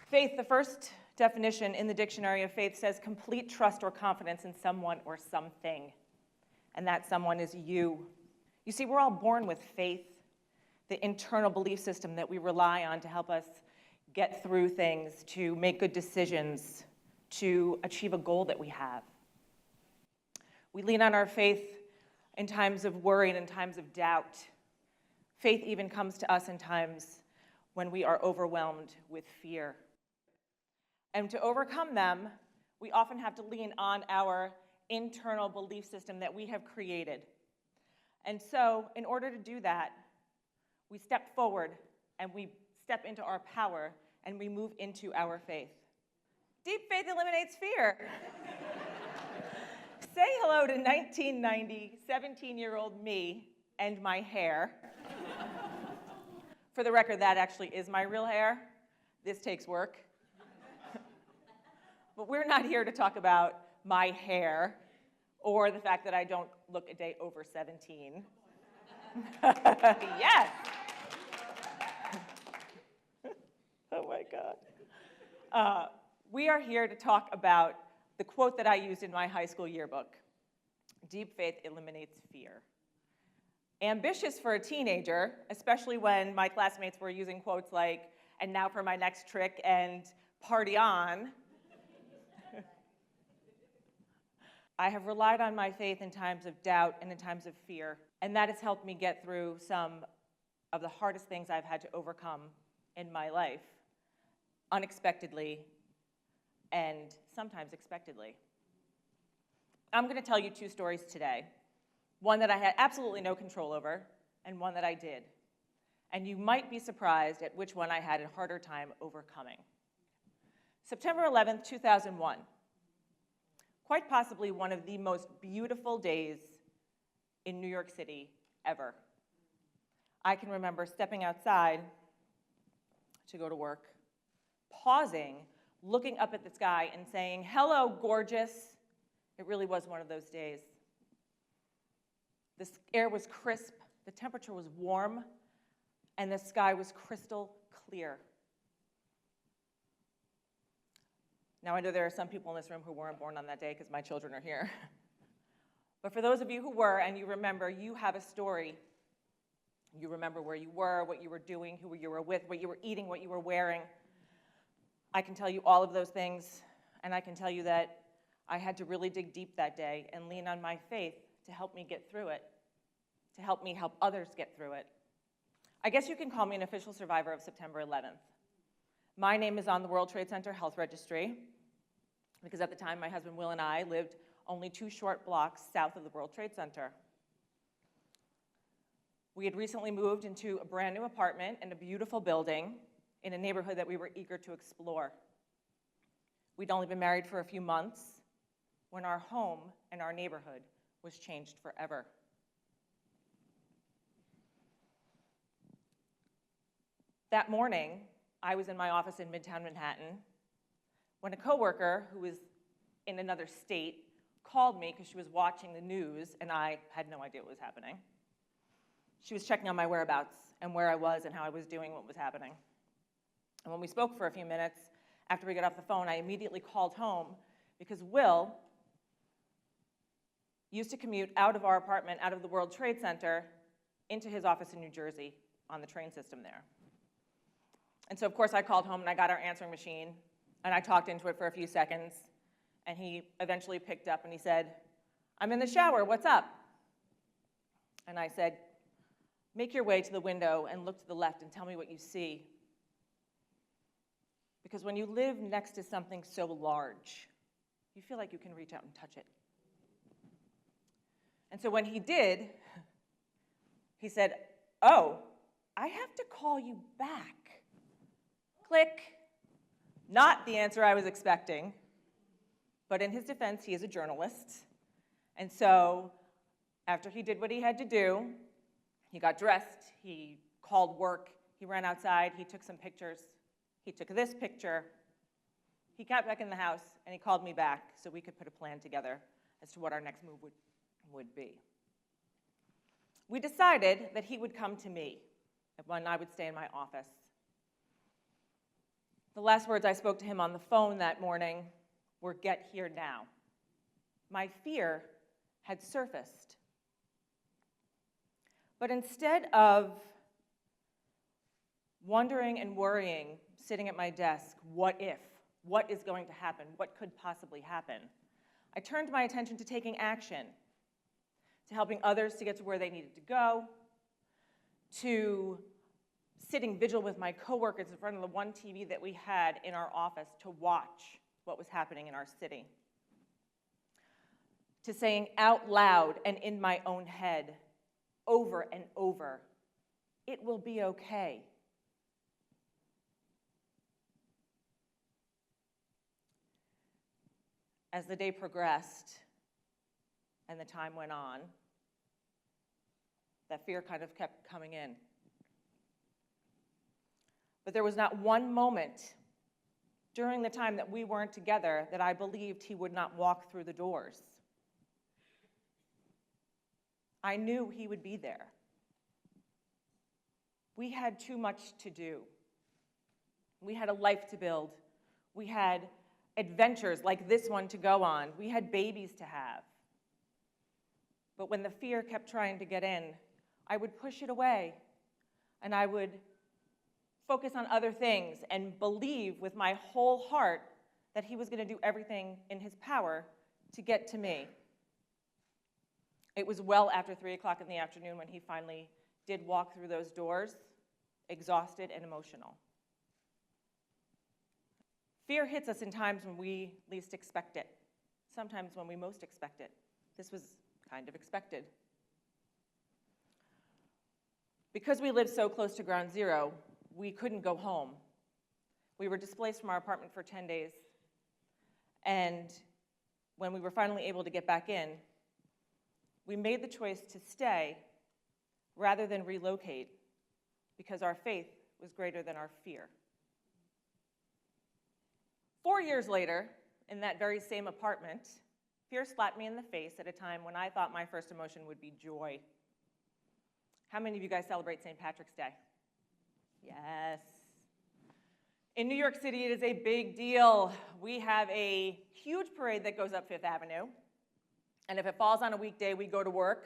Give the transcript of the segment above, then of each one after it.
Faith, the first definition in the dictionary of faith says complete trust or confidence in someone or something. And that someone is you. You see, we're all born with faith, the internal belief system that we rely on to help us get through things, to make good decisions, to achieve a goal that we have. We lean on our faith in times of worry and in times of doubt. Faith even comes to us in times when we are overwhelmed with fear. And to overcome them, we often have to lean on our internal belief system that we have created. And so, in order to do that, we step forward and we step into our power and we move into our faith. Deep faith eliminates fear. Say hello to 1990, 17-year-old me and my hair. For the record, that actually is my real hair. This takes work. But we're not here to talk about my hair or the fact that I don't look a day over 17. Yes. Oh my God. We are here to talk about the quote that I used in my high school yearbook. Deep faith eliminates fear. Ambitious for a teenager, especially when my classmates were using quotes like, and now for my next trick and party on. I have relied on my faith in times of doubt and in times of fear, and that has helped me get through some of the hardest things I've had to overcome in my life, unexpectedly and sometimes expectedly. I'm going to tell you two stories today, one that I had absolutely no control over and one that I did. And you might be surprised at which one I had a harder time overcoming. September 11th, 2001. Quite possibly one of the most beautiful days in New York City ever. I can remember stepping outside to go to work, pausing, looking up at the sky and saying, "Hello, gorgeous." It really was one of those days. The air was crisp, the temperature was warm, and the sky was crystal clear. Now, I know there are some people in this room who weren't born on that day because my children are here. But for those of you who were and you remember, you have a story. You remember where you were, what you were doing, who you were with, what you were eating, what you were wearing. I can tell you all of those things, and I can tell you that I had to really dig deep that day and lean on my faith to help me get through it, to help me help others get through it. I guess you can call me an official survivor of September 11th. My name is on the World Trade Center Health Registry because at the time my husband Will and I lived only 2 short blocks south of the World Trade Center. We had recently moved into a brand new apartment in a beautiful building in a neighborhood that we were eager to explore. We'd only been married for a few months when our home and our neighborhood was changed forever. That morning, I was in my office in Midtown Manhattan when a coworker who was in another state called me because she was watching the news and I had no idea what was happening. She was checking on my whereabouts and where I was and how I was doing, what was happening. And when we spoke for a few minutes, after we got off the phone, I immediately called home because Will used to commute out of our apartment, out of the World Trade Center, into his office in New Jersey on the train system there. And so, of course, I called home and I got our answering machine and I talked into it for a few seconds and he eventually picked up and he said, "I'm in the shower, what's up?" And I said, "Make your way to the window and look to the left and tell me what you see." Because when you live next to something so large, you feel like you can reach out and touch it. And so when he did, he said, "Oh, I have to call you back." Click. Not the answer I was expecting. But in his defense, he is a journalist. And so after he did what he had to do, he got dressed, he called work, he ran outside, he took some pictures. He took this picture. He got back in the house, and he called me back so we could put a plan together as to what our next move would be. We decided that he would come to me when I would stay in my office. The last words I spoke to him on the phone that morning were, "Get here now." My fear had surfaced. But instead of wondering and worrying, sitting at my desk, what if? What is going to happen? What could possibly happen? I turned my attention to taking action, to helping others to get to where they needed to go, to sitting vigil with my coworkers in front of the one TV that we had in our office to watch what was happening in our city, to saying out loud and in my own head over and over, "It will be okay." As the day progressed and the time went on, that fear kind of kept coming in. But there was not one moment during the time that we weren't together that I believed he would not walk through the doors. I knew he would be there. We had too much to do. We had a life to build. We had adventures like this one to go on. We had babies to have. But when the fear kept trying to get in, I would push it away, and I would focus on other things and believe with my whole heart that he was going to do everything in his power to get to me. It was well after 3 o'clock in the afternoon when he finally did walk through those doors, exhausted and emotional. Fear hits us in times when we least expect it, sometimes when we most expect it. This was kind of expected. Because we lived so close to ground zero, we couldn't go home. We were displaced from our apartment for 10 days. And when we were finally able to get back in, we made the choice to stay rather than relocate because our faith was greater than our fear. 4 years later, in that very same apartment, fear slapped me in the face at a time when I thought my first emotion would be joy. How many of you guys celebrate St. Patrick's Day? Yes. In New York City, it is a big deal. We have a huge parade that goes up Fifth Avenue. And if it falls on a weekday, we go to work.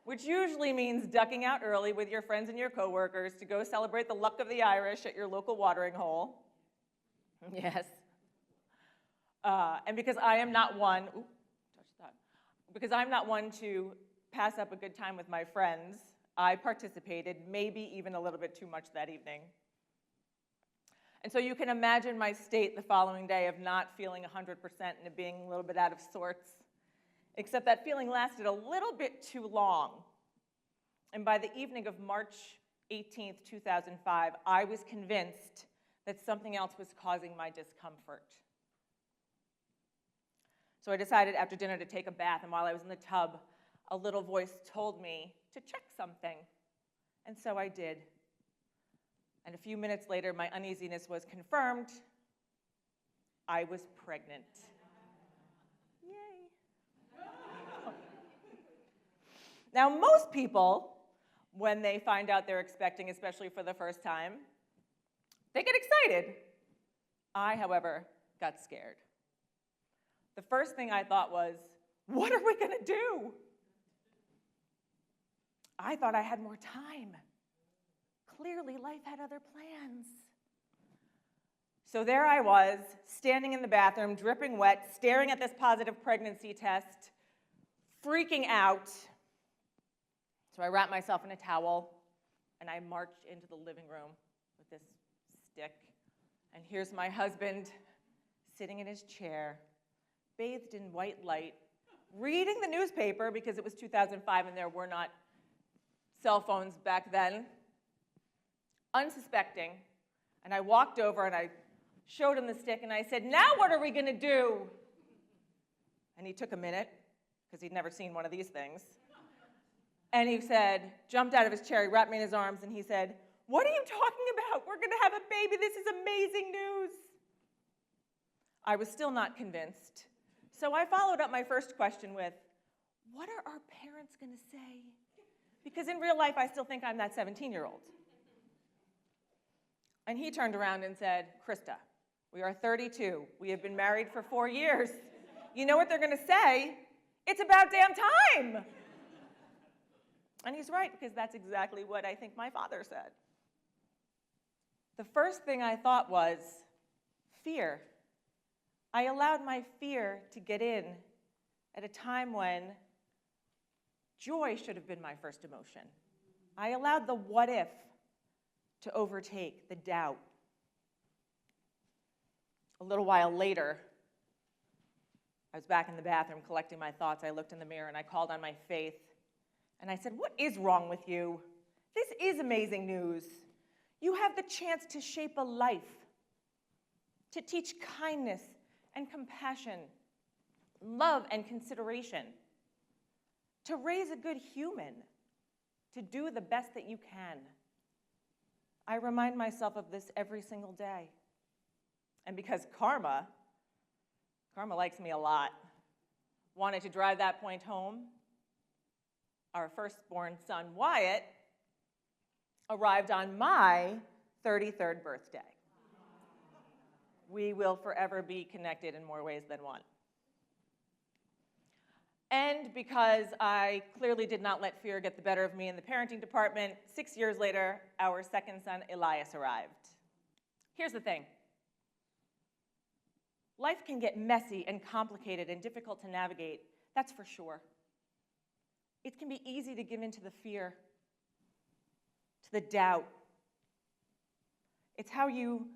Which usually means ducking out early with your friends and your coworkers to go celebrate the luck of the Irish at your local watering hole. Yes. And because I am not one, because I'm not one to pass up a good time with my friends, I participated, maybe even a little bit too much that evening. And so you can imagine my state the following day of not feeling 100% and of being a little bit out of sorts, except that feeling lasted a little bit too long. And by the evening of March 18th, 2005, I was convinced that something else was causing my discomfort. So I decided after dinner to take a bath, and while I was in the tub, a little voice told me to check something. And so I did. And a few minutes later, my uneasiness was confirmed. I was pregnant. Yay. Now, most people, when they find out they're expecting, especially for the first time, they get excited. I, however, got scared. The first thing I thought was, what are we going to do? I thought I had more time. Clearly, life had other plans. So there I was, standing in the bathroom, dripping wet, staring at this positive pregnancy test, freaking out. So I wrapped myself in a towel, and I marched into the living room with this stick. And here's my husband sitting in his chair, bathed in white light, reading the newspaper, because it was 2005 and there were not cell phones back then, unsuspecting. And I walked over and I showed him the stick and I said, "Now what are we going to do?" And he took a minute, because he'd never seen one of these things. And he said, jumped out of his chair, he wrapped me in his arms, and he said, "What are you talking about? We're going to have a baby. This is amazing news." I was still not convinced. So I followed up my first question with, what are our parents going to say? Because in real life, I still think I'm that 17-year-old. And he turned around and said, Krista, we are 32. We have been married for 4 years. You know what they're going to say? It's about damn time. And he's right, because that's exactly what I think my father said. The first thing I thought was fear. I allowed my fear to get in at a time when joy should have been my first emotion. I allowed the what if to overtake the doubt. A little while later, I was back in the bathroom collecting my thoughts. I looked in the mirror and I called on my faith. And I said, what is wrong with you? This is amazing news. You have the chance to shape a life, to teach kindness and compassion, love and consideration, to raise a good human, to do the best that you can. I remind myself of this every single day. And because Karma likes me a lot, wanted to drive that point home, our firstborn son, Wyatt, arrived on my 33rd birthday. We will forever be connected in more ways than one. And because I clearly did not let fear get the better of me in the parenting department, 6 years later, our second son, Elias, arrived. Here's the thing. Life can get messy and complicated and difficult to navigate, that's for sure. It can be easy to give in to the fear, to the doubt. It's how you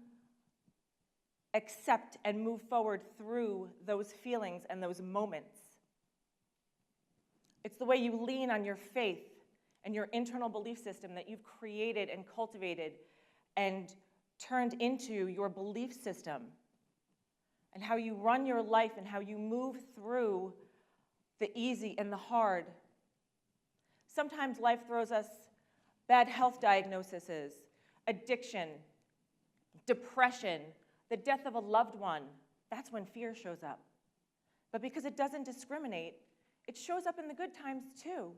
accept and move forward through those feelings and those moments. It's the way you lean on your faith and your internal belief system that you've created and cultivated and turned into your belief system, and how you run your life and how you move through the easy and the hard. Sometimes life throws us bad health diagnoses, addiction, depression, the death of a loved one. That's when fear shows up. But because it doesn't discriminate, it shows up in the good times too.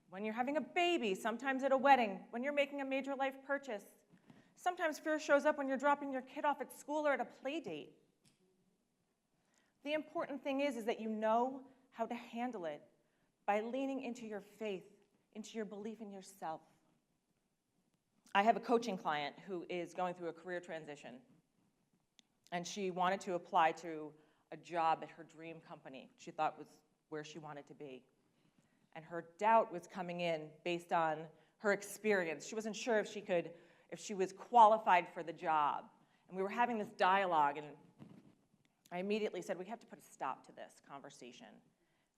When you're having a baby, sometimes at a wedding, when you're making a major life purchase. Sometimes fear shows up when you're dropping your kid off at school or at a play date. The important thing is that you know how to handle it by leaning into your faith, into your belief in yourself. I have a coaching client who is going through a career transition, and she wanted to apply to a job at her dream company she thought was where she wanted to be. And her doubt was coming in based on her experience. She wasn't sure if she was qualified for the job. And we were having this dialogue, and I immediately said, we have to put a stop to this conversation.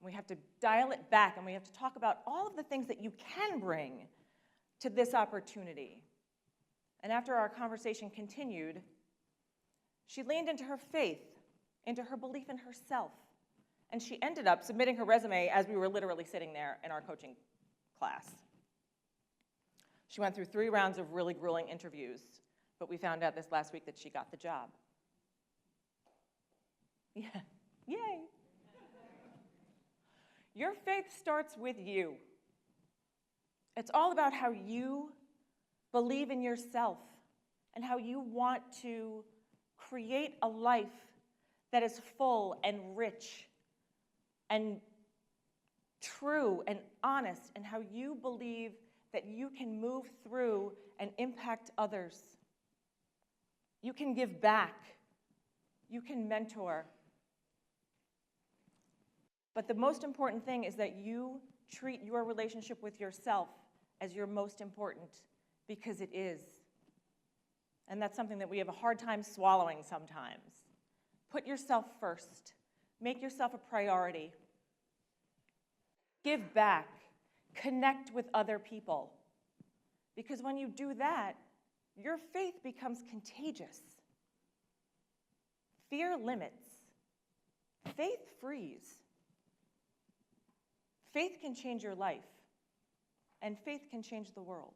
We have to dial it back, and we have to talk about all of the things that you can bring to this opportunity. And after our conversation continued, she leaned into her faith, into her belief in herself. And she ended up submitting her resume as we were literally sitting there in our coaching class. She went through 3 rounds of really grueling interviews, but we found out this last week that she got the job. Yeah, yay. Your faith starts with you. It's all about how you believe in yourself and how you want to create a life that is full and rich and true and honest, and how you believe that you can move through and impact others. You can give back. You can mentor. But the most important thing is that you treat your relationship with yourself as your most important, because it is. And that's something that we have a hard time swallowing sometimes. Put yourself first. Make yourself a priority. Give back. Connect with other people. Because when you do that, your faith becomes contagious. Fear limits. Faith frees. Faith can change your life, and faith can change the world.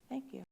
Thank you.